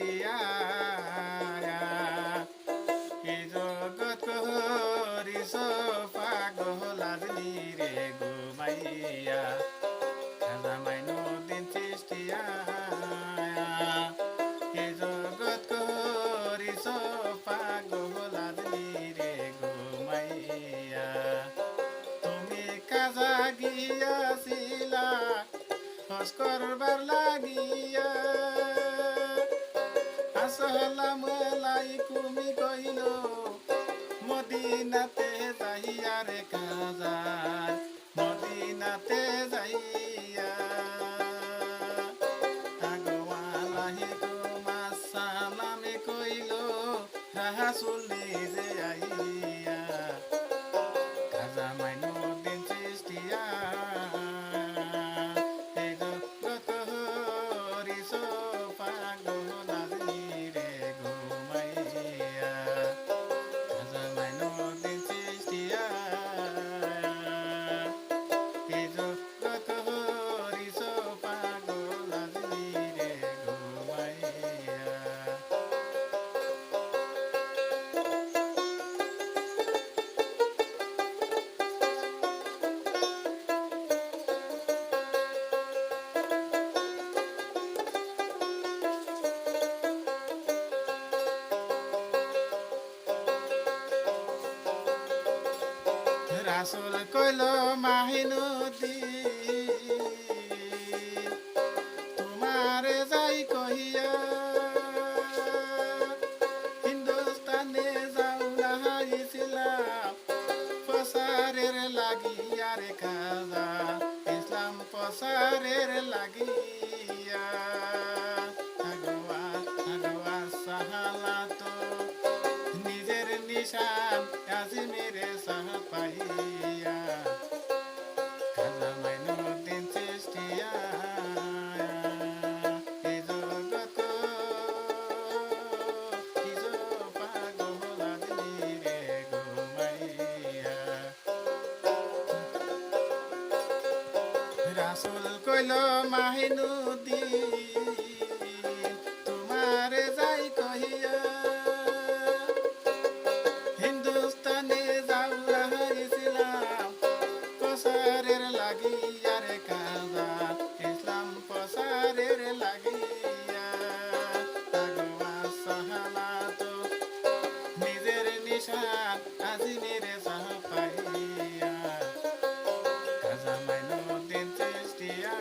সৃষ্টিয়া এই জগৎ করিস পাগলাজনি রে ঘুমাইয়া খাজা মাইনুদ্দিন সৃষ্টিয়া এই জগৎ করিস পাগলাজনি রে ঘুমাইয়া তুমি কাজা গিয়াছিলা হজ করবার লাগিয়া আসসালামু আলাইকুম কইল মদিনাতে যাইয়া রে কাজা মদিনাতে যাইয়া আলাইকুম আসসালাম কইল রাসূল নিজে আইয়া খাজা মাইনুদ্দিন সৃষ্টিয়া রাসূল কইল মাহিনুদ্দিন তোমারে যাই কহিয়া হিন্দুস্তানে যাও না ইসলাম প্রসারের লাগিয়া রে খাজা ইসলাম প্রসারের লাগিয়া আগোয়া সাহালা তো নিজের নিশান আজমিরে সাহ পাইয়া খাজা মাইনুদ্দিন সৃষ্টিয়া এই জগৎ কিজ পাগলাজনি রে ঘুমাইয়া রাসূল কইল মাহিনুদ্দিন তোমারে যাই কহিয়া হিন্দুস্তানে যাও না ইসলাম প্রসারের লাগিয়া রে খাজা ইসলাম প্রসারের লাগিয়া আগোয়া সাহালা তো নিজের নিশান আজমিরে সাহ পাইয়া খাজা মাইনুদ্দিন সৃষ্টিয়া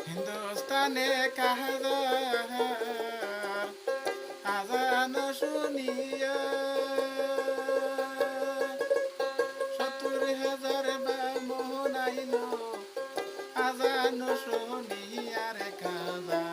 হিন্দুস্তানে কাহাজার আজান শুনিয়া ৭০,০০০ বামুন আইল আজান শুনিয়া রে খাজা